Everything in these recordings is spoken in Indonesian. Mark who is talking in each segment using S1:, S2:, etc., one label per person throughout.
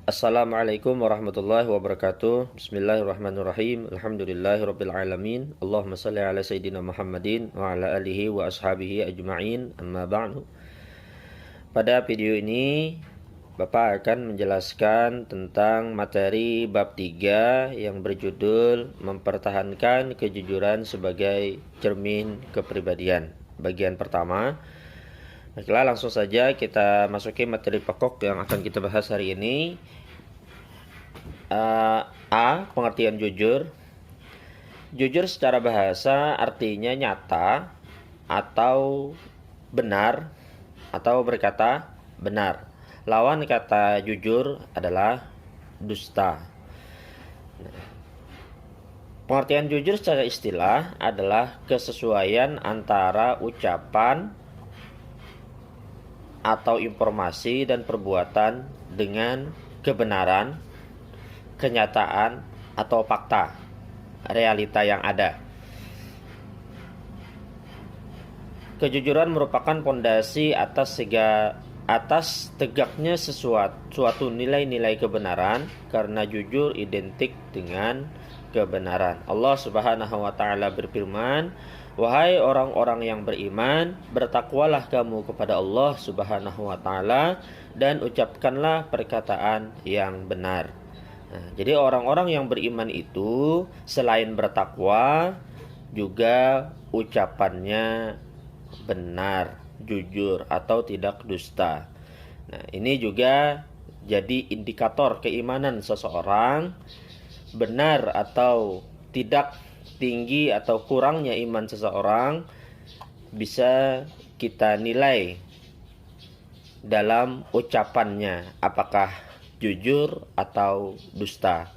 S1: Assalamualaikum warahmatullahi wabarakatuh. Bismillahirrahmanirrahim. Alhamdulillahirabbil alamin. Allahumma shalli ala sayyidina Muhammadin wa ala alihi wa ashabihi ajma'in. Amma ba'du. Pada video ini Bapak akan menjelaskan tentang materi bab 3 yang berjudul mempertahankan kejujuran sebagai cermin kepribadian. Bagian pertama. Baiklah, langsung saja kita masuki materi pokok yang akan kita bahas hari ini. Pengertian jujur. Jujur secara bahasa artinya nyata atau benar atau berkata benar. Lawan kata jujur adalah dusta. Pengertian jujur secara istilah adalah kesesuaian antara ucapan atau informasi dan perbuatan dengan kebenaran, kenyataan atau fakta, realita yang ada. Kejujuran merupakan pondasi atas tegaknya suatu nilai-nilai kebenaran, karena jujur identik dengan kebenaran. Allah Subhanahu wa taala berfirman, "Wahai orang-orang yang beriman, bertakwalah kamu kepada Allah Subhanahu wa taala dan ucapkanlah perkataan yang benar." Nah, jadi orang-orang yang beriman itu selain bertakwa juga ucapannya benar, jujur atau tidak dusta. Nah, ini juga jadi indikator keimanan seseorang, benar atau tidak tinggi atau kurangnya iman seseorang bisa kita nilai dalam ucapannya, apakah jujur atau dusta.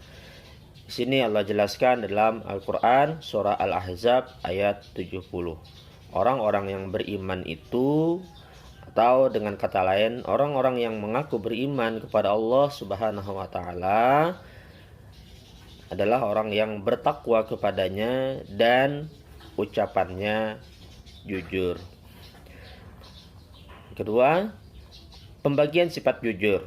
S1: Di sini Allah jelaskan dalam Al-Qur'an surah Al-Ahzab ayat 70. Orang-orang yang beriman itu, atau dengan kata lain, orang-orang yang mengaku beriman kepada Allah Subhanahu wa taala adalah orang yang bertakwa kepadanya dan ucapannya jujur. Kedua, pembagian sifat jujur.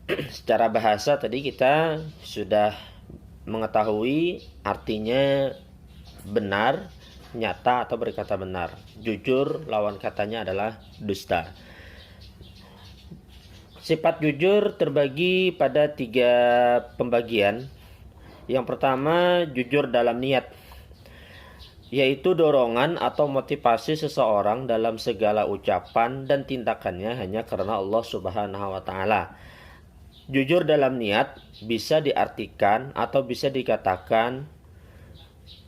S1: Secara bahasa tadi kita sudah mengetahui artinya benar, nyata atau berkata benar. Jujur lawan katanya adalah dusta. Sifat jujur terbagi pada 3 pembagian. Yang pertama, jujur dalam niat, yaitu dorongan atau motivasi seseorang dalam segala ucapan dan tindakannya hanya karena Allah Subhanahu wa taala. Jujur dalam niat bisa diartikan atau bisa dikatakan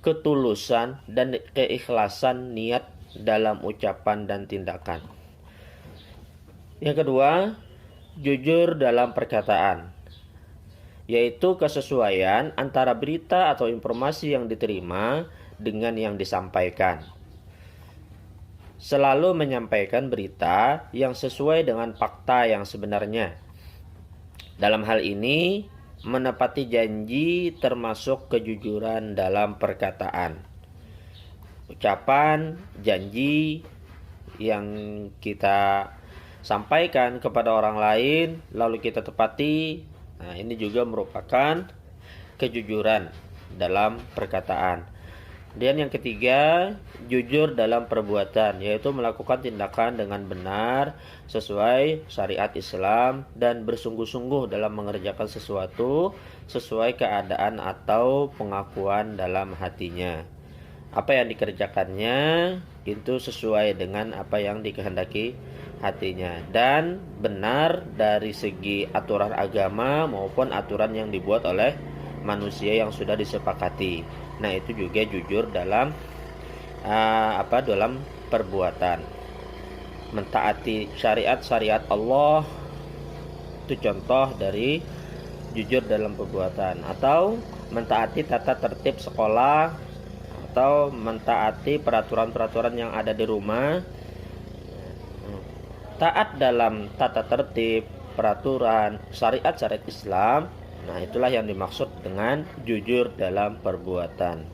S1: ketulusan dan keikhlasan niat dalam ucapan dan tindakan. Yang kedua, jujur dalam perkataan, yaitu kesesuaian antara berita atau informasi yang diterima dengan yang disampaikan. Selalu menyampaikan berita yang sesuai dengan fakta yang sebenarnya. Dalam hal ini, menepati janji termasuk kejujuran dalam perkataan. Ucapan, janji yang kita sampaikan kepada orang lain lalu kita tepati, nah ini juga merupakan kejujuran dalam perkataan. Dan yang ketiga, jujur dalam perbuatan, yaitu melakukan tindakan dengan benar sesuai syariat Islam dan bersungguh-sungguh dalam mengerjakan sesuatu sesuai keadaan atau pengakuan dalam hatinya. Apa yang dikerjakannya itu sesuai dengan apa yang dikehendaki hatinya dan benar dari segi aturan agama maupun aturan yang dibuat oleh manusia yang sudah disepakati. Nah, itu juga jujur dalam dalam perbuatan. Mentaati syariat Allah itu contoh dari jujur dalam perbuatan, atau mentaati tata tertib sekolah, atau mentaati peraturan-peraturan yang ada di rumah. Taat dalam tata tertib, peraturan, syariat Islam. Nah, itulah yang dimaksud dengan jujur dalam perbuatan.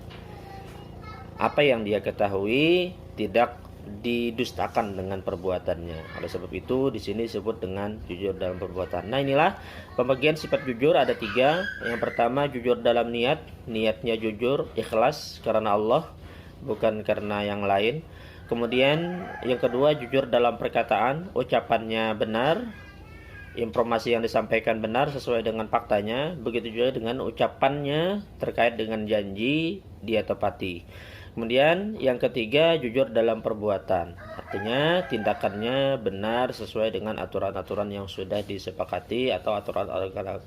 S1: Apa yang dia ketahui tidak didustakan dengan perbuatannya. Oleh sebab itu di sini disebut dengan jujur dalam perbuatan. Nah, inilah pembagian sifat jujur ada 3. Yang pertama jujur dalam niat, niatnya jujur, ikhlas karena Allah, bukan karena yang lain. Kemudian yang kedua jujur dalam perkataan, ucapannya benar, informasi yang disampaikan benar sesuai dengan faktanya. Begitu juga dengan ucapannya terkait dengan janji dia tepati. Kemudian yang ketiga jujur dalam perbuatan, artinya tindakannya benar sesuai dengan aturan-aturan yang sudah disepakati atau aturan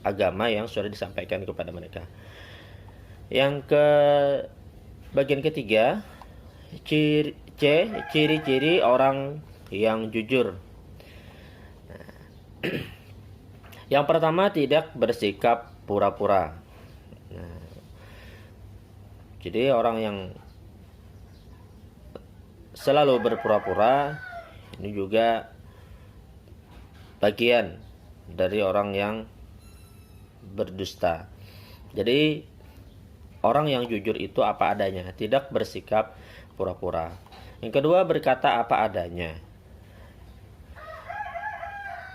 S1: agama yang sudah disampaikan kepada mereka. Yang ke bagian ketiga, ciri-ciri orang yang jujur. Yang pertama tidak bersikap pura-pura. Jadi orang yang selalu berpura-pura ini juga bagian dari orang yang berdusta. Jadi orang yang jujur itu apa adanya, tidak bersikap pura-pura. Yang kedua berkata apa adanya,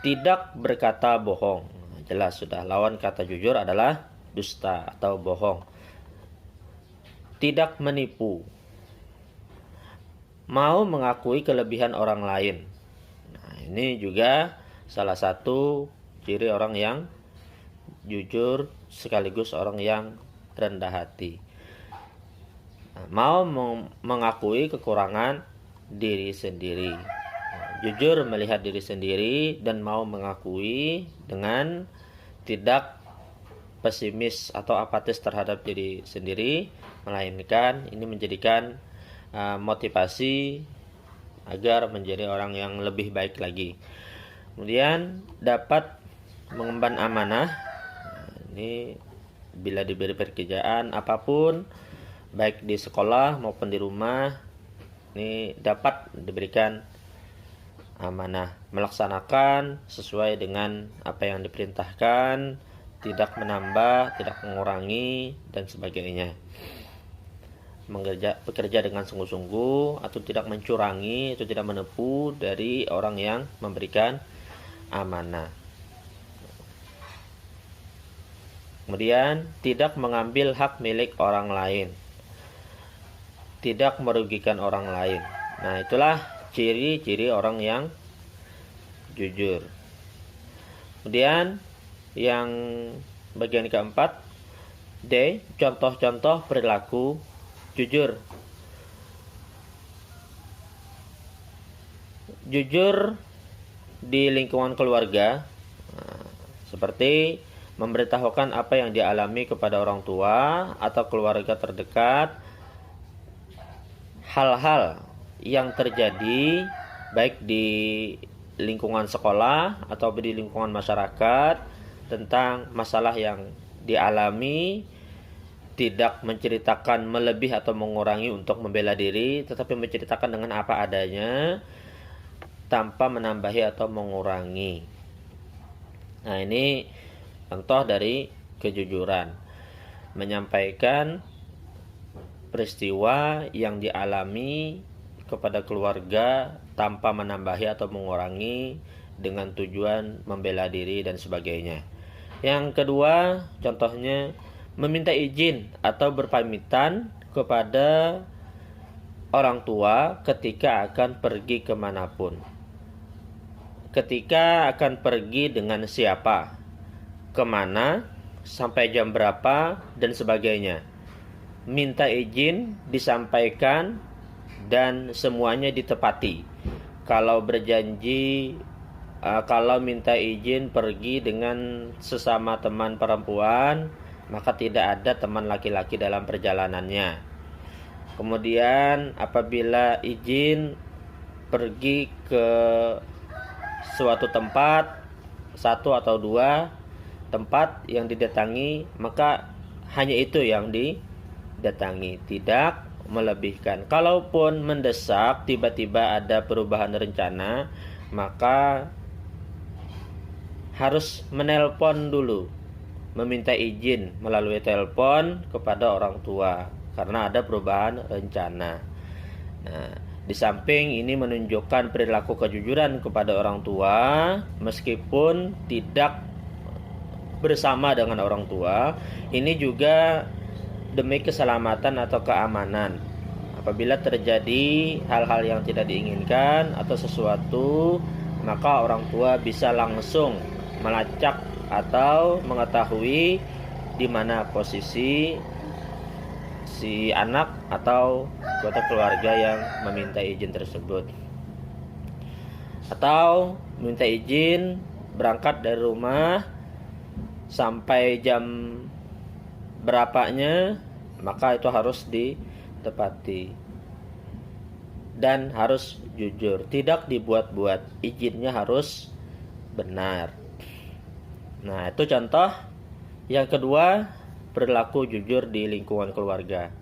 S1: tidak berkata bohong. Jelas sudah, lawan kata jujur adalah dusta atau bohong. Tidak menipu, mau mengakui kelebihan orang lain. Nah, ini juga salah satu ciri orang yang jujur sekaligus orang yang rendah hati. Nah, mau mengakui kekurangan diri sendiri. Nah, jujur melihat diri sendiri dan mau mengakui dengan tidak pesimis atau apatis terhadap diri sendiri, melainkan ini menjadikan motivasi agar menjadi orang yang lebih baik lagi. Kemudian dapat mengemban amanah. Ini bila diberi pekerjaan apapun, baik di sekolah maupun di rumah, ini dapat diberikan amanah, melaksanakan sesuai dengan apa yang diperintahkan, tidak menambah, tidak mengurangi dan sebagainya. Bekerja dengan sungguh-sungguh atau tidak mencurangi atau tidak menipu dari orang yang memberikan amanah. Kemudian tidak mengambil hak milik orang lain, tidak merugikan orang lain. Nah, itulah ciri-ciri orang yang jujur. Kemudian yang bagian keempat, D, contoh-contoh perilaku jujur. Jujur di lingkungan keluarga, seperti memberitahukan apa yang dialami kepada orang tua atau keluarga terdekat, hal-hal yang terjadi baik di lingkungan sekolah atau di lingkungan masyarakat tentang masalah yang dialami, tidak menceritakan melebih atau mengurangi untuk membela diri, tetapi menceritakan dengan apa adanya tanpa menambahi atau mengurangi. Nah, ini contoh dari kejujuran, menyampaikan peristiwa yang dialami kepada keluarga tanpa menambahi atau mengurangi dengan tujuan membela diri dan sebagainya. Yang kedua, contohnya meminta izin atau berpamitan kepada orang tua ketika akan pergi kemanapun. Ketika akan pergi dengan siapa, kemana, sampai jam berapa, dan sebagainya. Minta izin, disampaikan, dan semuanya ditepati. Kalau berjanji, kalau minta izin pergi dengan sesama teman perempuan, maka tidak ada teman laki-laki dalam perjalanannya. Kemudian apabila izin pergi ke suatu tempat, 1 atau 2 tempat yang didatangi, maka hanya itu yang didatangi, tidak melebihkan. Kalaupun mendesak, tiba-tiba ada perubahan rencana, maka harus menelpon dulu, meminta izin melalui telepon kepada orang tua karena ada perubahan rencana. Nah, Di samping ini menunjukkan perilaku kejujuran kepada orang tua meskipun tidak bersama dengan orang tua, ini juga demi keselamatan atau keamanan. Apabila terjadi hal-hal yang tidak diinginkan atau sesuatu, maka orang tua bisa langsung melacak atau mengetahui di mana posisi si anak atau anggota keluarga yang meminta izin tersebut. Atau minta izin berangkat dari rumah sampai jam berapanya, maka itu harus ditepati dan harus jujur, tidak dibuat-buat. Izinnya harus benar. Nah, itu contoh. Yang kedua, perilaku jujur di lingkungan keluarga.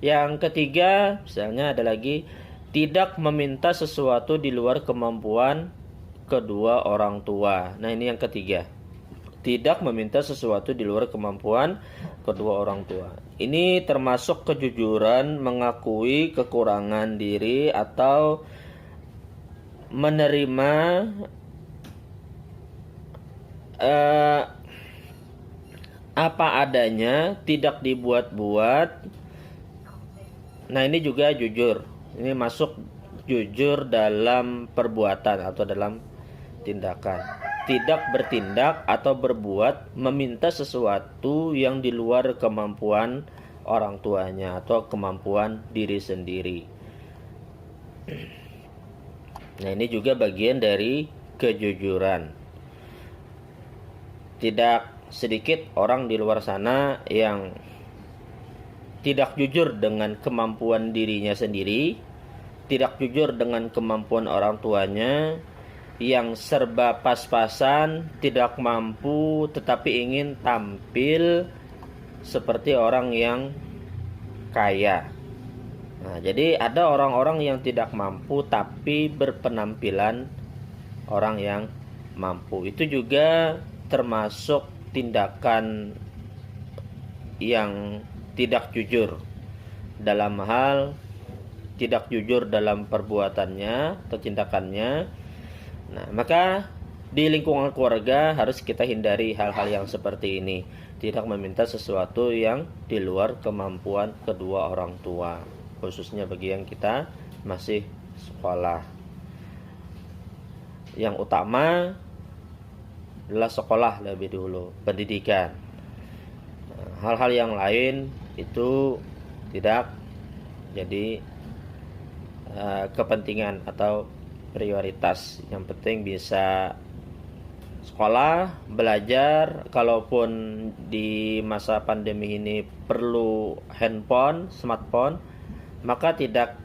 S1: Yang ketiga, misalnya ada lagi, tidak meminta sesuatu di luar kemampuan kedua orang tua. Nah, ini yang ketiga. Tidak meminta sesuatu di luar kemampuan kedua orang tua. Ini termasuk kejujuran mengakui kekurangan diri atau menerima apa adanya, tidak dibuat-buat. Nah, ini juga jujur. Ini masuk jujur dalam perbuatan atau dalam tindakan. Tidak bertindak atau berbuat meminta sesuatu yang di luar kemampuan orang tuanya atau kemampuan diri sendiri. Nah, ini juga bagian dari kejujuran. Tidak sedikit orang di luar sana yang tidak jujur dengan kemampuan dirinya sendiri, tidak jujur dengan kemampuan orang tuanya, yang serba pas-pasan, tidak mampu tetapi ingin tampil seperti orang yang kaya. Nah, jadi ada orang-orang yang tidak mampu tapi berpenampilan orang yang mampu. Itu juga termasuk tindakan yang tidak jujur dalam hal tidak jujur dalam perbuatannya atau tindakannya. Nah, maka di lingkungan keluarga harus kita hindari hal-hal yang seperti ini. Tidak meminta sesuatu yang di luar kemampuan kedua orang tua, khususnya bagi yang kita masih sekolah. Yang utama adalah sekolah lebih dulu, pendidikan. Hal-hal yang lain itu tidak jadi kepentingan atau prioritas. Yang penting bisa sekolah, belajar. Kalaupun di masa pandemi ini perlu handphone, smartphone, maka tidak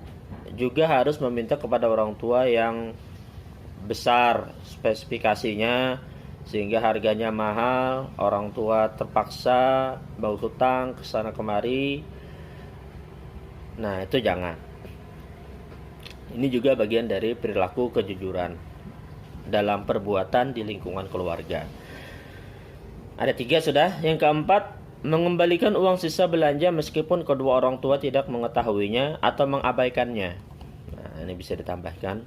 S1: juga harus meminta kepada orang tua yang besar spesifikasinya sehingga harganya mahal, orang tua terpaksa bawa hutang ke sana kemari. Nah, itu jangan. Ini juga bagian dari perilaku kejujuran dalam perbuatan di lingkungan keluarga. Ada 3 sudah. Yang keempat, mengembalikan uang sisa belanja meskipun kedua orang tua tidak mengetahuinya atau mengabaikannya. Nah, ini bisa ditambahkan.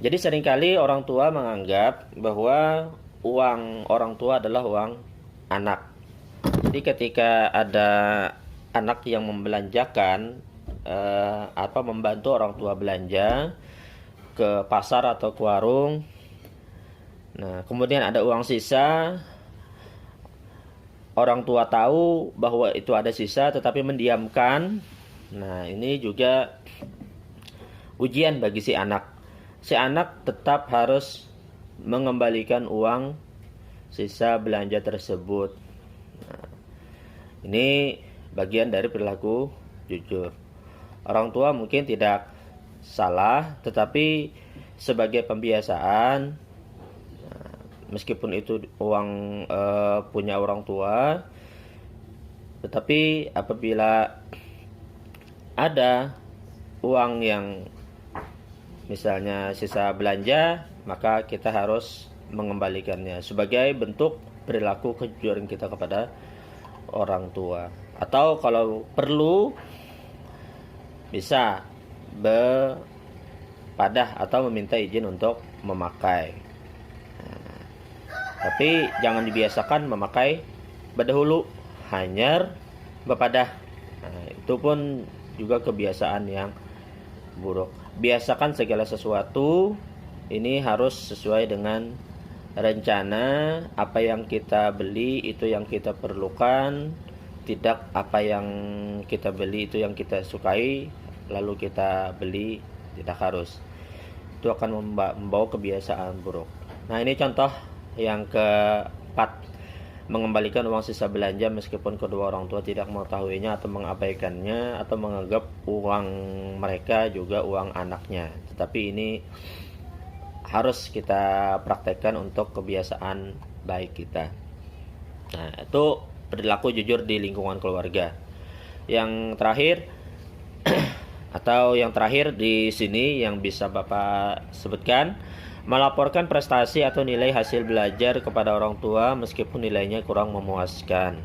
S1: Jadi seringkali orang tua menganggap bahwa uang orang tua adalah uang anak. Jadi ketika ada anak yang membelanjakan atau membantu orang tua belanja ke pasar atau ke warung, nah kemudian ada uang sisa, orang tua tahu bahwa itu ada sisa tetapi mendiamkan. Nah, ini juga ujian bagi si anak. Si anak tetap harus mengembalikan uang sisa belanja tersebut. Nah, ini bagian dari perilaku jujur. Orang tua mungkin tidak salah, tetapi sebagai pembiasaan, meskipun itu uang punya orang tua, tetapi apabila ada uang yang misalnya sisa belanja, maka kita harus mengembalikannya sebagai bentuk perilaku kejujuran kita kepada orang tua. Atau kalau perlu bisa bepadah atau meminta izin untuk memakai. Tapi jangan dibiasakan memakai bedahulu, hanyar, bepadah. Itu pun juga kebiasaan yang buruk. Biasakan segala sesuatu ini harus sesuai dengan rencana. Apa yang kita beli itu yang kita perlukan, tidak apa yang kita beli itu yang kita sukai lalu kita beli, tidak harus. Itu akan membawa kebiasaan buruk. Nah, ini contoh yang keempat, mengembalikan uang sisa belanja meskipun kedua orang tua tidak mengetahuinya atau mengabaikannya atau menganggap uang mereka juga uang anaknya. Tetapi ini harus kita praktekkan untuk kebiasaan baik kita. Nah, itu perilaku jujur di lingkungan keluarga. Yang terakhir atau yang terakhir di sini yang bisa Bapak sebutkan, melaporkan prestasi atau nilai hasil belajar kepada orang tua meskipun nilainya kurang memuaskan.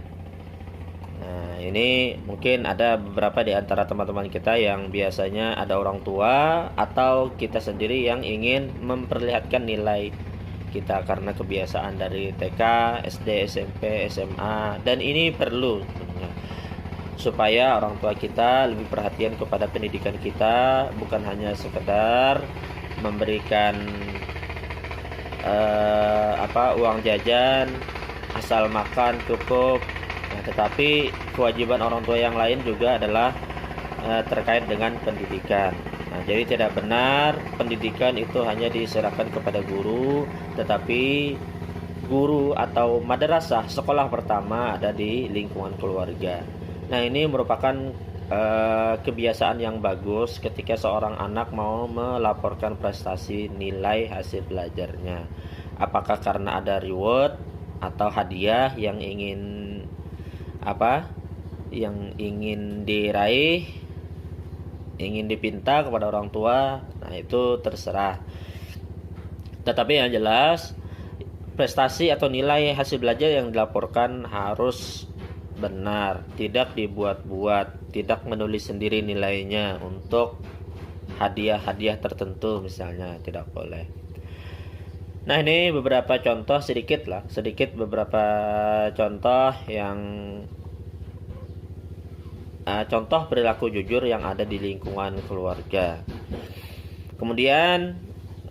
S1: Nah, ini mungkin ada beberapa di antara teman-teman kita yang biasanya ada orang tua atau kita sendiri yang ingin memperlihatkan nilai kita karena kebiasaan dari TK, SD, SMP, SMA, dan ini perlu sebenarnya supaya orang tua kita lebih perhatian kepada pendidikan kita, bukan hanya sekedar memberikan uang jajan asal makan cukup. Nah, tetapi kewajiban orang tua yang lain juga adalah terkait dengan pendidikan. Nah, jadi tidak benar pendidikan itu hanya diserahkan kepada guru, tetapi guru atau madrasah sekolah pertama ada di lingkungan keluarga. Nah, ini merupakan kebiasaan yang bagus ketika seorang anak mau melaporkan prestasi nilai hasil belajarnya. Apakah karena ada reward atau hadiah yang ingin diraih, ingin dipinta kepada orang tua. Nah, itu terserah. Tetapi yang jelas prestasi atau nilai hasil belajar yang dilaporkan harus benar, tidak dibuat-buat, tidak menulis sendiri nilainya untuk hadiah-hadiah tertentu misalnya, tidak boleh. Nah, ini beberapa contoh sedikit beberapa contoh yang contoh perilaku jujur yang ada di lingkungan keluarga. Kemudian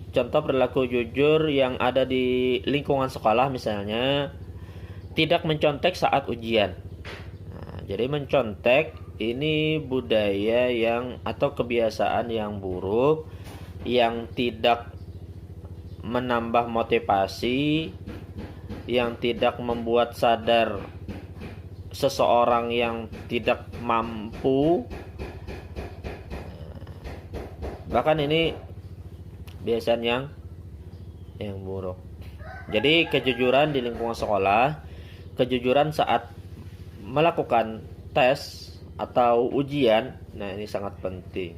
S1: contoh perilaku jujur yang ada di lingkungan sekolah, misalnya tidak mencontek saat ujian. Jadi mencontek ini budaya yang atau kebiasaan yang buruk yang tidak menambah motivasi, yang tidak membuat sadar seseorang yang tidak mampu. Bahkan ini kebiasaan yang buruk. Jadi kejujuran di lingkungan sekolah, kejujuran saat melakukan tes atau ujian, nah ini sangat penting.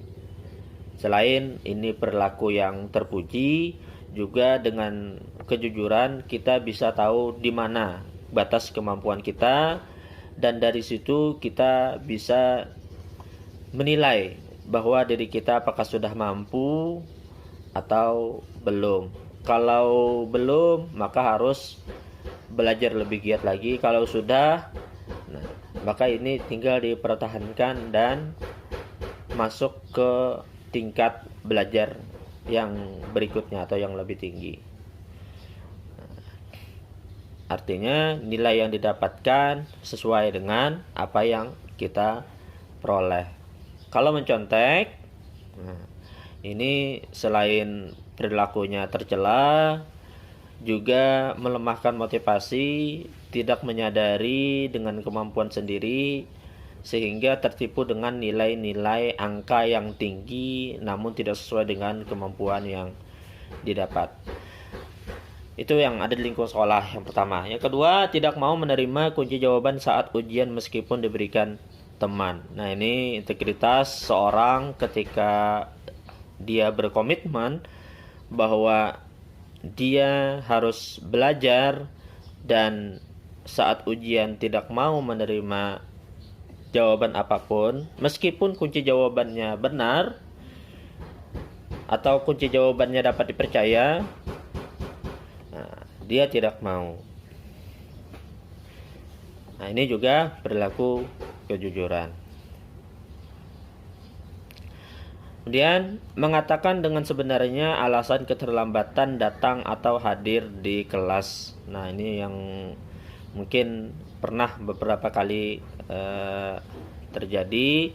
S1: Selain ini perilaku yang terpuji, juga dengan kejujuran kita bisa tahu di mana batas kemampuan kita, dan dari situ kita bisa menilai bahwa diri kita apakah sudah mampu atau belum. Kalau belum, maka harus belajar lebih giat lagi. Kalau sudah, maka ini tinggal dipertahankan dan masuk ke tingkat belajar yang berikutnya atau yang lebih tinggi. Artinya nilai yang didapatkan sesuai dengan apa yang kita peroleh. Kalau mencontek, ini selain perilakunya tercela, juga melemahkan motivasi, tidak menyadari dengan kemampuan sendiri, sehingga tertipu dengan nilai-nilai angka yang tinggi namun tidak sesuai dengan kemampuan yang didapat. Itu yang ada di lingkungan sekolah yang pertama. Yang kedua, tidak mau menerima kunci jawaban saat ujian meskipun diberikan teman. Nah, ini integritas seorang ketika dia berkomitmen bahwa dia harus belajar dan saat ujian tidak mau menerima jawaban apapun meskipun kunci jawabannya benar, atau kunci jawabannya dapat dipercaya, nah, dia tidak mau. Nah, ini juga berlaku kejujuran. Kemudian mengatakan dengan sebenarnya alasan keterlambatan datang atau hadir di kelas. Nah, ini yang mungkin pernah beberapa kali terjadi.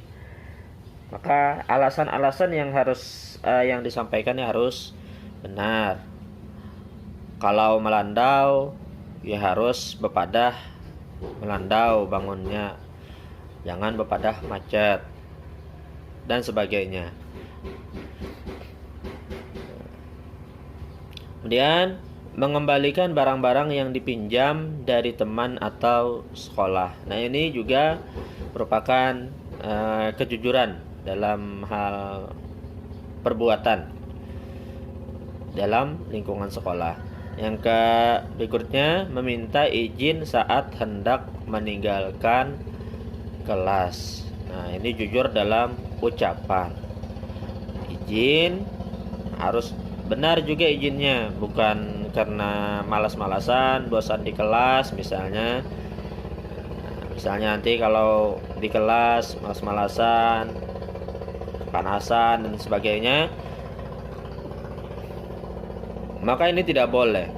S1: Maka alasan-alasan yang yang disampaikannya harus benar. Kalau melandau, ya harus bepadah melandau bangunnya, jangan bepadah macet dan sebagainya. Kemudian mengembalikan barang-barang yang dipinjam dari teman atau sekolah. Nah, ini juga merupakan kejujuran dalam hal perbuatan dalam lingkungan sekolah. Yang berikutnya, meminta izin saat hendak meninggalkan kelas. Nah, ini jujur dalam ucapan. Izin harus benar juga izinnya, bukan karena malas-malasan, bosan di kelas misalnya. Misalnya nanti kalau di kelas malas-malasan, panasan dan sebagainya, maka ini tidak boleh.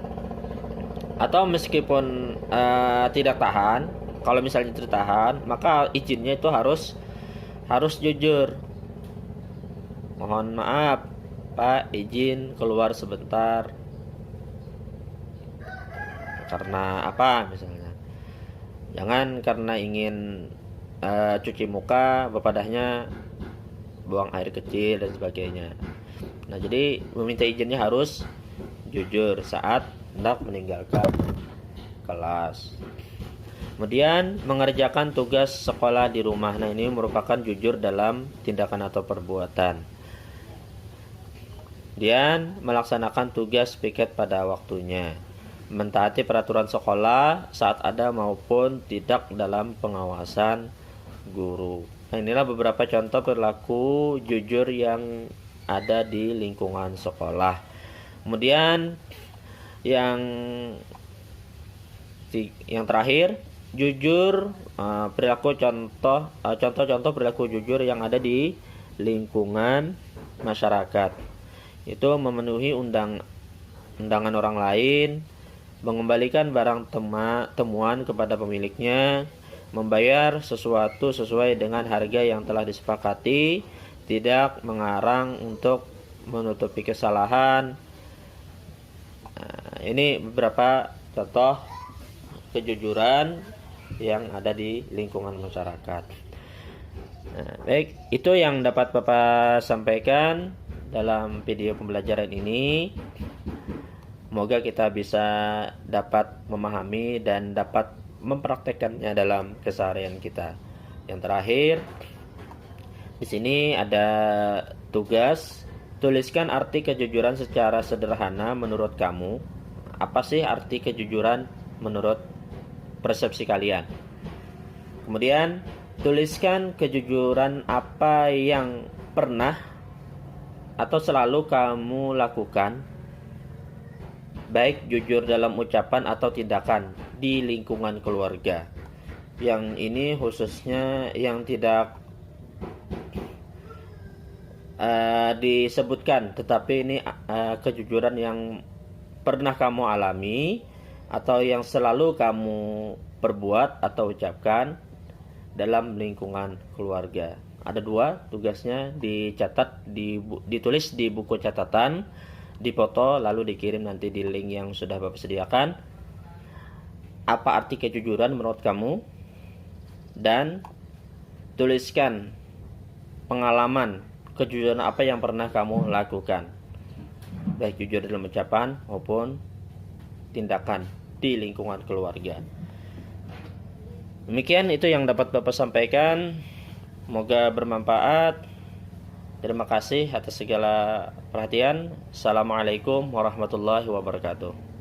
S1: Atau meskipun tidak tahan, kalau misalnya tertahan, maka izinnya itu harus jujur. Mohon maaf, Pak, izin keluar sebentar. Karena apa misalnya? Jangan karena ingin cuci muka, bepadahnya buang air kecil dan sebagainya. Nah, jadi meminta izinnya harus jujur saat hendak meninggalkan kelas. Kemudian mengerjakan tugas sekolah di rumah. Nah, ini merupakan jujur dalam tindakan atau perbuatan. Kemudian melaksanakan tugas piket pada waktunya. Mentaati peraturan sekolah saat ada maupun tidak dalam pengawasan guru. Nah, inilah beberapa contoh perilaku jujur yang ada di lingkungan sekolah. Kemudian yang terakhir, jujur perilaku contoh-contoh perilaku jujur yang ada di lingkungan masyarakat. Itu memenuhi undangan orang lain, mengembalikan barang temuan kepada pemiliknya, membayar sesuatu sesuai dengan harga yang telah disepakati, tidak mengarang untuk menutupi kesalahan. Nah, ini beberapa contoh kejujuran yang ada di lingkungan masyarakat. Nah, baik, itu yang dapat Bapak sampaikan dalam video pembelajaran ini. Semoga kita bisa dapat memahami dan dapat mempraktekkannya dalam keseharian kita. Yang terakhir, di sini ada tugas. Tuliskan arti kejujuran secara sederhana menurut kamu. Apa sih arti kejujuran menurut persepsi kalian? Kemudian, tuliskan kejujuran apa yang pernah atau selalu kamu lakukan, baik jujur dalam ucapan atau tindakan di lingkungan keluarga. Yang ini khususnya yang tidak disebutkan, tetapi ini kejujuran yang pernah kamu alami atau yang selalu kamu perbuat atau ucapkan dalam lingkungan keluarga. Ada 2 tugasnya, dicatat, ditulis di buku catatan, dipoto, lalu dikirim nanti di link yang sudah Bapak sediakan. Apa arti kejujuran menurut kamu? Dan tuliskan pengalaman kejujuran apa yang pernah kamu lakukan, baik jujur dalam ucapan maupun tindakan di lingkungan keluarga. Demikian itu yang dapat Bapak sampaikan. Semoga bermanfaat. Terima kasih atas segala perhatian. Assalamualaikum warahmatullahi wabarakatuh.